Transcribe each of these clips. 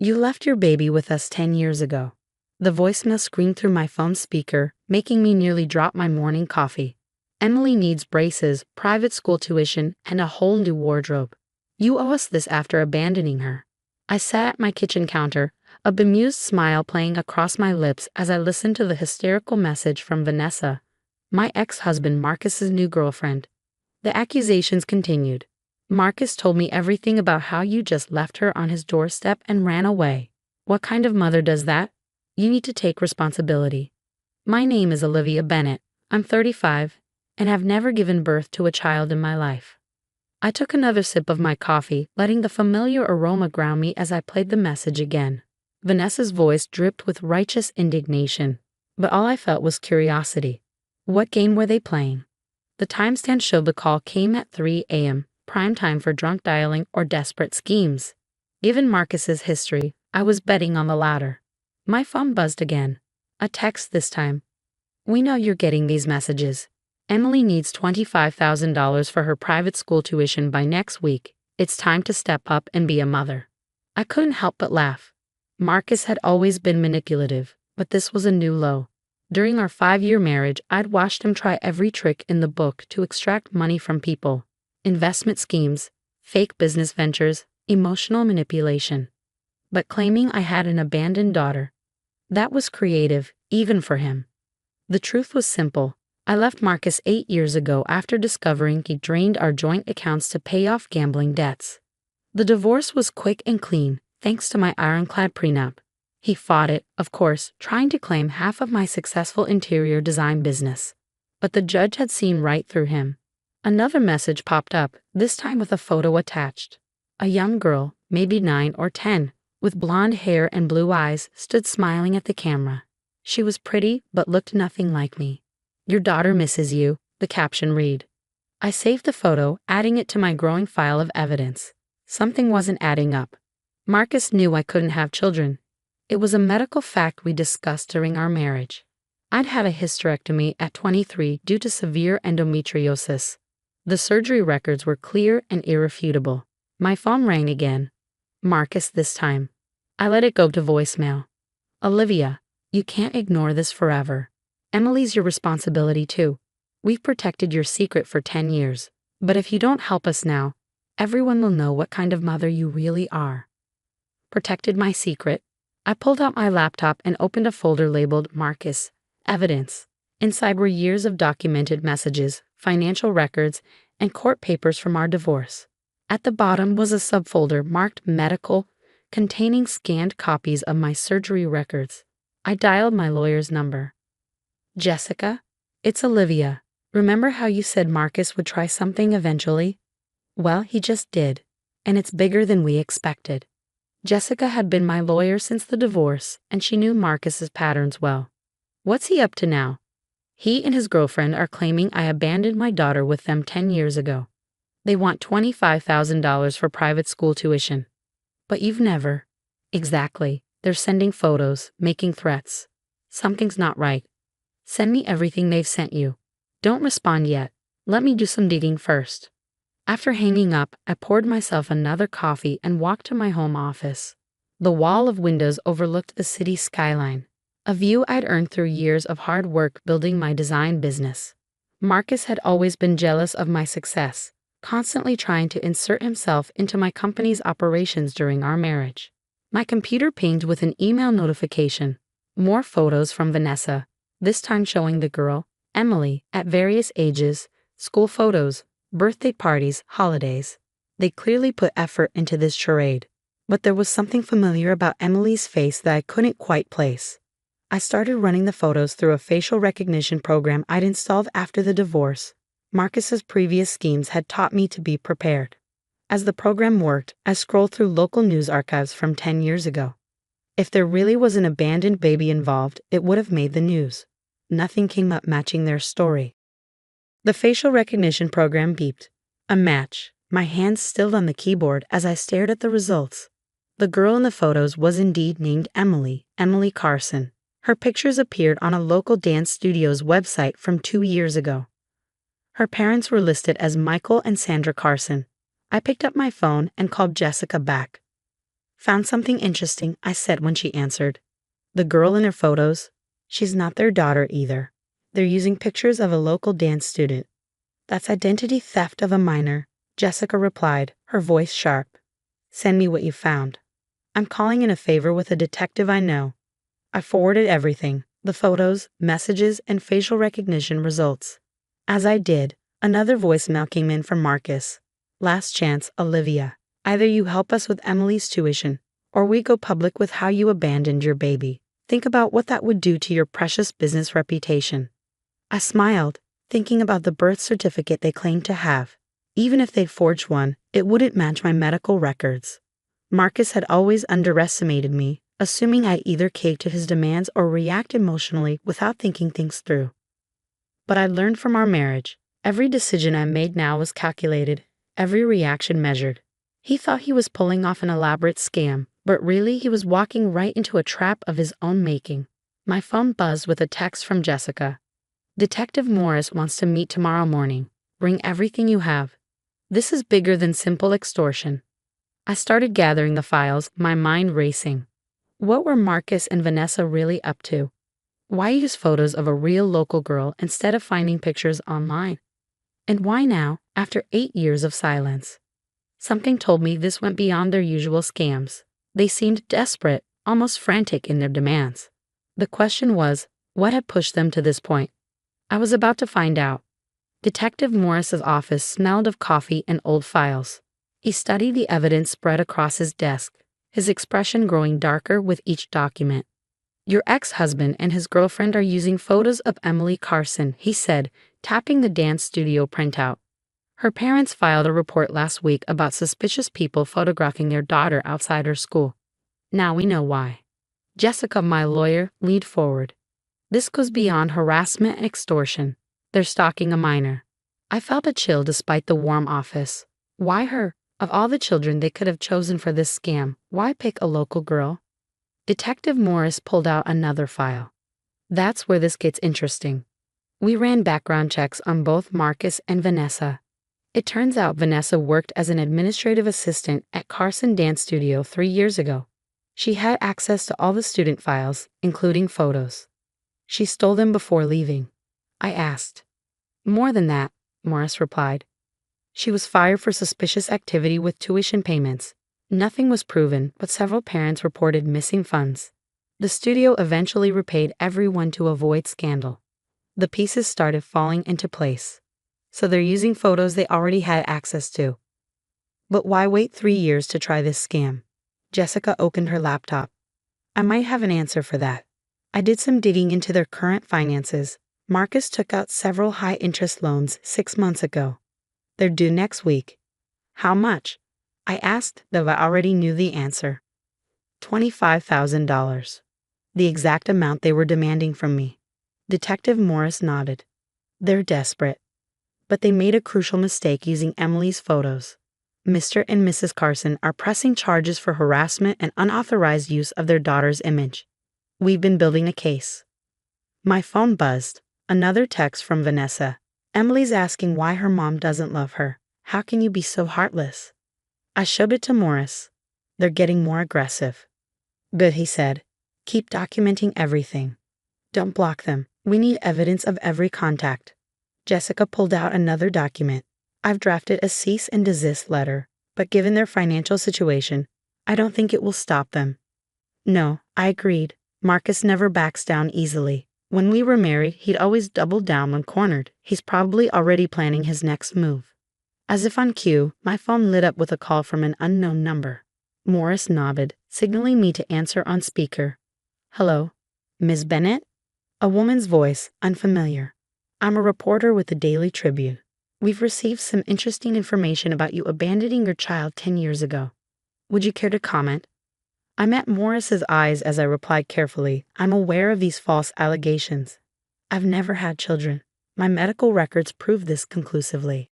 You left your baby with us 10 years ago. The voicemail screamed through my phone speaker, making me nearly drop my morning coffee. Emily needs braces, private school tuition, and a whole new wardrobe. You owe us this after abandoning her. I sat at my kitchen counter, a bemused smile playing across my lips as I listened to the hysterical message from Vanessa, my ex-husband Marcus's new girlfriend. The accusations continued. Marcus told me everything about how you just left her on his doorstep and ran away. What kind of mother does that? You need to take responsibility. My name is Olivia Bennett. I'm 35 and have never given birth to a child in my life. I took another sip of my coffee, letting the familiar aroma ground me as I played the message again. Vanessa's voice dripped with righteous indignation, but all I felt was curiosity. What game were they playing? The timestamp showed the call came at 3 a.m., prime time for drunk dialing or desperate schemes. Given Marcus's history, I was betting on the latter. My phone buzzed again. A text this time. We know you're getting these messages. Emily needs $25,000 for her private school tuition by next week. It's time to step up and be a mother. I couldn't help but laugh. Marcus had always been manipulative, but this was a new low. During our 5-year marriage, I'd watched him try every trick in the book to extract money from people. Investment schemes, fake business ventures, emotional manipulation. But claiming I had an abandoned daughter, that was creative, even for him. The truth was simple. I left Marcus 8 years ago after discovering he drained our joint accounts to pay off gambling debts. The divorce was quick and clean, thanks to my ironclad prenup. He fought it, of course, trying to claim half of my successful interior design business. But the judge had seen right through him. Another message popped up, this time with a photo attached. A young girl, maybe 9 or 10, with blonde hair and blue eyes, stood smiling at the camera. She was pretty, but looked nothing like me. Your daughter misses you, the caption read. I saved the photo, adding it to my growing file of evidence. Something wasn't adding up. Marcus knew I couldn't have children. It was a medical fact we discussed during our marriage. I'd had a hysterectomy at 23 due to severe endometriosis. The surgery records were clear and irrefutable. My phone rang again. Marcus this time. I let it go to voicemail. Olivia, you can't ignore this forever. Emily's your responsibility too. We've protected your secret for 10 years, but if you don't help us now, everyone will know what kind of mother you really are. Protected my secret? I pulled out my laptop and opened a folder labeled Marcus, Evidence. Inside were years of documented messages, financial records, and court papers from our divorce. At the bottom was a subfolder marked Medical, containing scanned copies of my surgery records. I dialed my lawyer's number. Jessica? It's Olivia. Remember how you said Marcus would try something eventually? Well, he just did, and it's bigger than we expected. Jessica had been my lawyer since the divorce, and she knew Marcus's patterns well. What's he up to now? He and his girlfriend are claiming I abandoned my daughter with them 10 years ago. They want $25,000 for private school tuition. But you've never. Exactly. They're sending photos, making threats. Something's not right. Send me everything they've sent you. Don't respond yet. Let me do some digging first. After hanging up, I poured myself another coffee and walked to my home office. The wall of windows overlooked the city skyline, a view I'd earned through years of hard work building my design business. Marcus had always been jealous of my success, constantly trying to insert himself into my company's operations during our marriage. My computer pinged with an email notification. More photos from Vanessa, this time showing the girl, Emily, at various ages, school photos, birthday parties, holidays. They clearly put effort into this charade. But there was something familiar about Emily's face that I couldn't quite place. I started running the photos through a facial recognition program I'd installed after the divorce. Marcus's previous schemes had taught me to be prepared. As the program worked, I scrolled through local news archives from 10 years ago. If there really was an abandoned baby involved, it would have made the news. Nothing came up matching their story. The facial recognition program beeped. A match. My hands stilled on the keyboard as I stared at the results. The girl in the photos was indeed named Emily Carson. Her pictures appeared on a local dance studio's website from 2 years ago. Her parents were listed as Michael and Sandra Carson. I picked up my phone and called Jessica back. Found something interesting, I said when she answered. The girl in her photos? She's not their daughter either. They're using pictures of a local dance student. That's identity theft of a minor, Jessica replied, her voice sharp. Send me what you found. I'm calling in a favor with a detective I know. I forwarded everything, the photos, messages, and facial recognition results. As I did, another voicemail came in from Marcus. Last chance, Olivia. Either you help us with Emily's tuition, or we go public with how you abandoned your baby. Think about what that would do to your precious business reputation. I smiled, thinking about the birth certificate they claimed to have. Even if they'd forged one, it wouldn't match my medical records. Marcus had always underestimated me, assuming I either caved to his demands or react emotionally without thinking things through. But I learned from our marriage. Every decision I made now was calculated, every reaction measured. He thought he was pulling off an elaborate scam, but really he was walking right into a trap of his own making. My phone buzzed with a text from Jessica. Detective Morris wants to meet tomorrow morning. Bring everything you have. This is bigger than simple extortion. I started gathering the files, my mind racing. What were Marcus and Vanessa really up to? Why use photos of a real local girl instead of finding pictures online? And why now, after 8 years of silence? Something told me this went beyond their usual scams. They seemed desperate, almost frantic in their demands. The question was, what had pushed them to this point? I was about to find out. Detective Morris's office smelled of coffee and old files. He studied the evidence spread across his desk, his expression growing darker with each document. Your ex-husband and his girlfriend are using photos of Emily Carson, he said, tapping the dance studio printout. Her parents filed a report last week about suspicious people photographing their daughter outside her school. Now we know why. Jessica, my lawyer, leaned forward. This goes beyond harassment and extortion. They're stalking a minor. I felt a chill despite the warm office. Why her? Of all the children they could have chosen for this scam, why pick a local girl? Detective Morris pulled out another file. That's where this gets interesting. We ran background checks on both Marcus and Vanessa. It turns out Vanessa worked as an administrative assistant at Carson Dance Studio 3 years ago. She had access to all the student files, including photos. She stole them before leaving. I asked. More than that, Morris replied. She was fired for suspicious activity with tuition payments. Nothing was proven, but several parents reported missing funds. The studio eventually repaid everyone to avoid scandal. The pieces started falling into place. So they're using photos they already had access to. But why wait 3 years to try this scam? Jessica opened her laptop. I might have an answer for that. I did some digging into their current finances. Marcus took out several high-interest loans 6 months ago. They're due next week. How much? I asked, though I already knew the answer. $25,000. The exact amount they were demanding from me. Detective Morris nodded. They're desperate. But they made a crucial mistake using Emily's photos. Mr. and Mrs. Carson are pressing charges for harassment and unauthorized use of their daughter's image. We've been building a case. My phone buzzed. Another text from Vanessa. Emily's asking why her mom doesn't love her. How can you be so heartless? I showed it to Morris. They're getting more aggressive. Good, he said. Keep documenting everything. Don't block them. We need evidence of every contact. Jessica pulled out another document. I've drafted a cease and desist letter, but given their financial situation, I don't think it will stop them. No, I agreed. Marcus never backs down easily. When we were married, he'd always doubled down when cornered. He's probably already planning his next move. As if on cue, my phone lit up with a call from an unknown number. Morris nodded, signaling me to answer on speaker. Hello? Ms. Bennett? A woman's voice, unfamiliar. I'm a reporter with the Daily Tribune. We've received some interesting information about you abandoning your child 10 years ago. Would you care to comment? I met Morris's eyes as I replied carefully. I'm aware of these false allegations. I've never had children. My medical records prove this conclusively.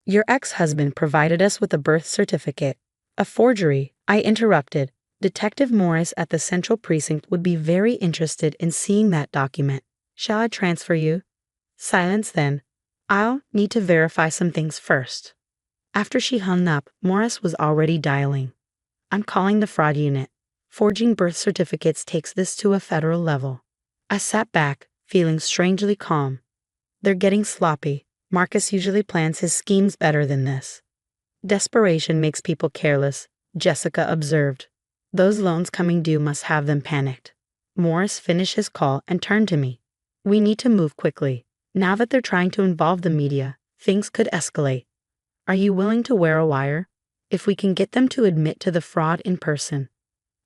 Your ex-husband provided us with a birth certificate. A forgery, I interrupted. Detective Morris at the Central Precinct would be very interested in seeing that document. Shall I transfer you? Silence then. I'll need to verify some things first. After she hung up, Morris was already dialing. I'm calling the fraud unit. Forging birth certificates takes this to a federal level. I sat back, feeling strangely calm. They're getting sloppy. Marcus usually plans his schemes better than this. Desperation makes people careless, Jessica observed. Those loans coming due must have them panicked. Morris finished his call and turned to me. We need to move quickly. Now that they're trying to involve the media, things could escalate. Are you willing to wear a wire? If we can get them to admit to the fraud in person.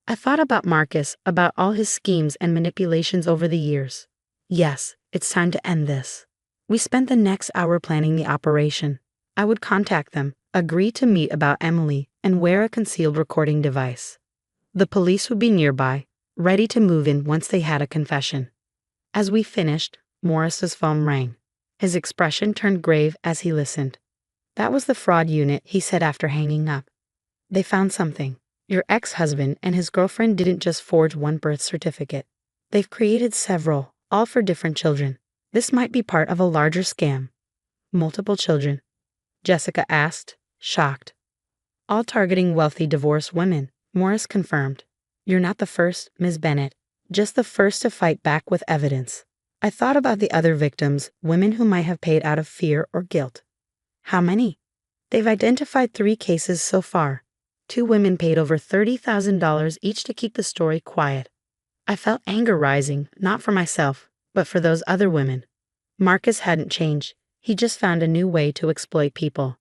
I thought about Marcus, about all his schemes and manipulations over the years. Yes, it's time to end this. We spent the next hour planning the operation. I would contact them, agree to meet about Emily, and wear a concealed recording device. The police would be nearby, ready to move in once they had a confession. As we finished, Morris's phone rang. His expression turned grave as he listened. That was the fraud unit, he said after hanging up. They found something. Your ex-husband and his girlfriend didn't just forge one birth certificate. They've created several, all for different children. This might be part of a larger scam. Multiple children? Jessica asked, shocked. All targeting wealthy divorced women, Morris confirmed. You're not the first, Ms. Bennett, just the first to fight back with evidence. I thought about the other victims, women who might have paid out of fear or guilt. How many? They've identified 3 cases so far. 2 women paid over $30,000 each to keep the story quiet. I felt anger rising, not for myself, but for those other women. Marcus hadn't changed. He just found a new way to exploit people.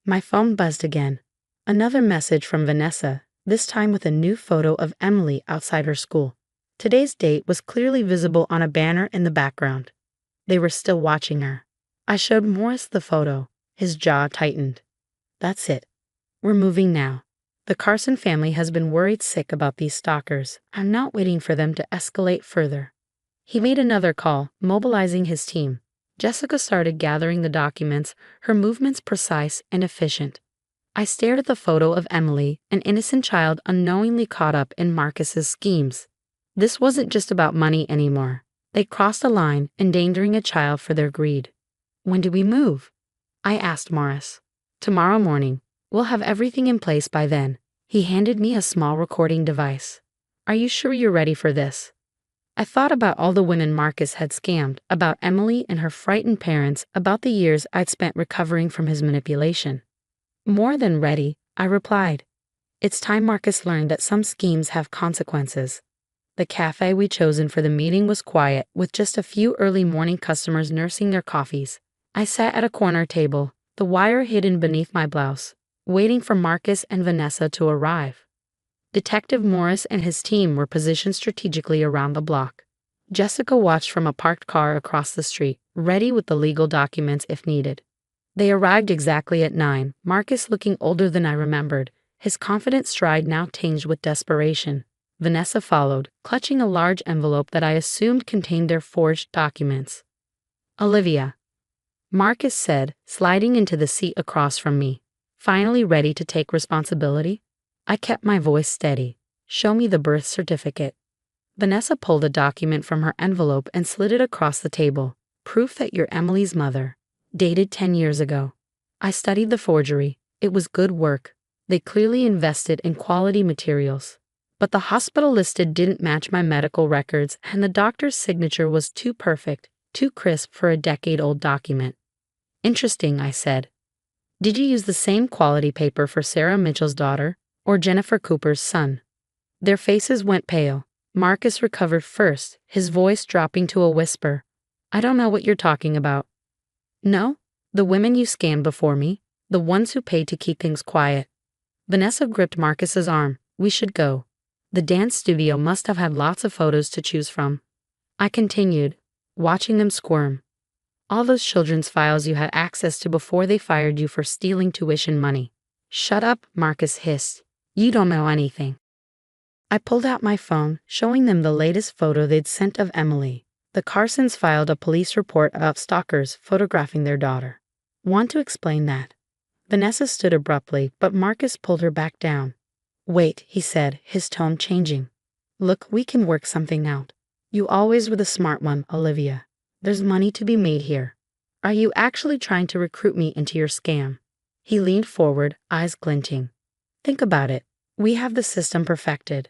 My phone buzzed again. Another message from Vanessa, this time with a new photo of Emily outside her school. Today's date was clearly visible on a banner in the background. They were still watching her. I showed Morris the photo. His jaw tightened. That's it. We're moving now. The Carson family has been worried sick about these stalkers. I'm not waiting for them to escalate further. He made another call, mobilizing his team. Jessica started gathering the documents, her movements precise and efficient. I stared at the photo of Emily, an innocent child unknowingly caught up in Marcus's schemes. This wasn't just about money anymore. They crossed a line, endangering a child for their greed. When do we move? I asked Morris. Tomorrow morning. We'll have everything in place by then. He handed me a small recording device. Are you sure you're ready for this? I thought about all the women Marcus had scammed, about Emily and her frightened parents, about the years I'd spent recovering from his manipulation. More than ready, I replied. It's time Marcus learned that some schemes have consequences. The cafe we'd chosen for the meeting was quiet, with just a few early morning customers nursing their coffees. I sat at a corner table, the wire hidden beneath my blouse, waiting for Marcus and Vanessa to arrive. Detective Morris and his team were positioned strategically around the block. Jessica watched from a parked car across the street, ready with the legal documents if needed. They arrived exactly at 9, Marcus looking older than I remembered, his confident stride now tinged with desperation. Vanessa followed, clutching a large envelope that I assumed contained their forged documents. Olivia, Marcus said, sliding into the seat across from me. Finally ready to take responsibility? I kept my voice steady. Show me the birth certificate. Vanessa pulled a document from her envelope and slid it across the table. Proof that you're Emily's mother. Dated 10 years ago. I studied the forgery. It was good work. They clearly invested in quality materials. But the hospital listed didn't match my medical records, and the doctor's signature was too perfect, too crisp for a decade-old document. Interesting, I said. Did you use the same quality paper for Sarah Mitchell's daughter, or Jennifer Cooper's son? Their faces went pale. Marcus recovered first, his voice dropping to a whisper. I don't know what you're talking about. No? The women you scammed before me, the ones who paid to keep things quiet. Vanessa gripped Marcus's arm. We should go. The dance studio must have had lots of photos to choose from. I continued, watching them squirm. All those children's files you had access to before they fired you for stealing tuition money. Shut up, Marcus hissed. You don't know anything. I pulled out my phone, showing them the latest photo they'd sent of Emily. The Carsons filed a police report about stalkers photographing their daughter. Want to explain that? Vanessa stood abruptly, but Marcus pulled her back down. Wait, he said, his tone changing. Look, we can work something out. You always were the smart one, Olivia. There's money to be made here. Are you actually trying to recruit me into your scam? He leaned forward, eyes glinting. Think about it. We have the system perfected.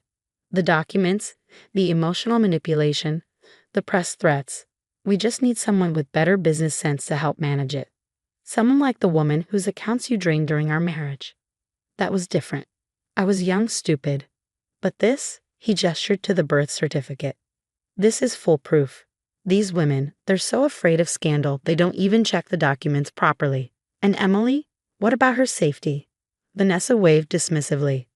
The documents, the emotional manipulation, the press threats. We just need someone with better business sense to help manage it. Someone like the woman whose accounts you drained during our marriage. That was different. I was young, stupid. But this, he gestured to the birth certificate. This is foolproof. These women, they're so afraid of scandal they don't even check the documents properly. And Emily? What about her safety? Vanessa waved dismissively.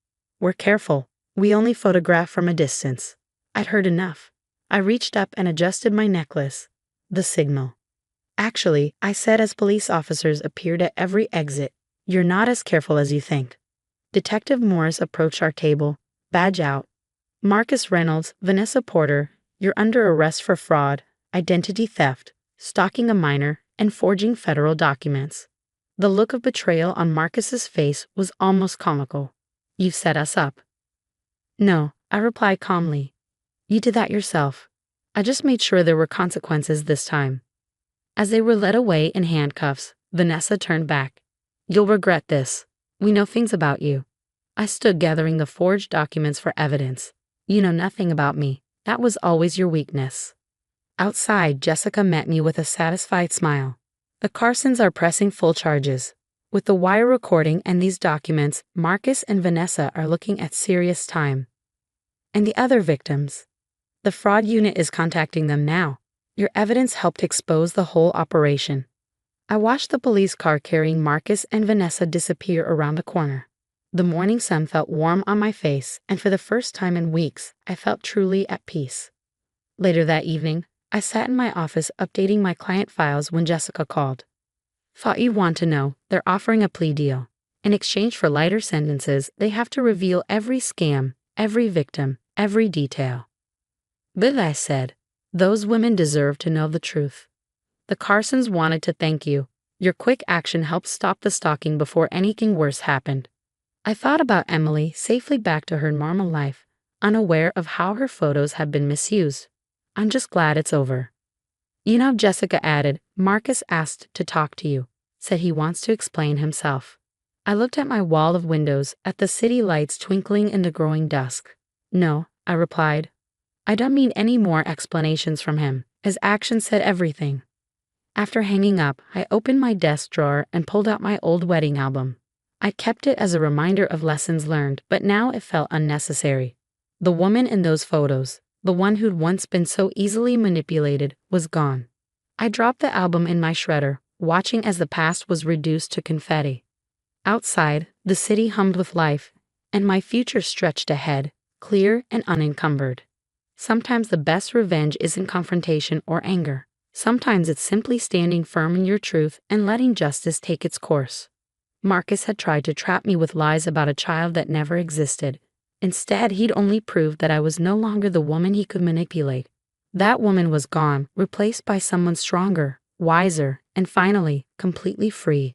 We're careful. We only photograph from a distance. I'd heard enough. I reached up and adjusted my necklace. The signal. Actually, I said as police officers appeared at every exit, you're not as careful as you think. Detective Morris approached our table, badge out. Marcus Reynolds, Vanessa Porter, you're under arrest for fraud, identity theft, stalking a minor, and forging federal documents. The look of betrayal on Marcus's face was almost comical. You set us up. No, I replied calmly. You did that yourself. I just made sure there were consequences this time. As they were led away in handcuffs, Vanessa turned back. You'll regret this. We know things about you. I stood gathering the forged documents for evidence. You know nothing about me. That was always your weakness. Outside, Jessica met me with a satisfied smile. The Carsons are pressing full charges. With the wire recording and these documents, Marcus and Vanessa are looking at serious time. And the other victims? The fraud unit is contacting them now. Your evidence helped expose the whole operation. I watched the police car carrying Marcus and Vanessa disappear around the corner. The morning sun felt warm on my face, and for the first time in weeks, I felt truly at peace. Later that evening, I sat in my office updating my client files when Jessica called. Thought you'd want to know, they're offering a plea deal. In exchange for lighter sentences, they have to reveal every scam, every victim, every detail. But I said, those women deserve to know the truth. The Carsons wanted to thank you. Your quick action helped stop the stalking before anything worse happened. I thought about Emily safely back to her normal life, unaware of how her photos had been misused. I'm just glad it's over. You know, Jessica added, Marcus asked to talk to you, said he wants to explain himself. I looked at my wall of windows, at the city lights twinkling in the growing dusk. No, I replied. I don't need any more explanations from him. His actions said everything. After hanging up, I opened my desk drawer and pulled out my old wedding album. I kept it as a reminder of lessons learned, but now it felt unnecessary. The woman in those photos, the one who'd once been so easily manipulated, was gone. I dropped the album in my shredder, watching as the past was reduced to confetti. Outside, the city hummed with life, and my future stretched ahead, clear and unencumbered. Sometimes the best revenge isn't confrontation or anger. Sometimes it's simply standing firm in your truth and letting justice take its course. Marcus had tried to trap me with lies about a child that never existed. Instead, he'd only proved that I was no longer the woman he could manipulate. That woman was gone, replaced by someone stronger, wiser, and finally, completely free.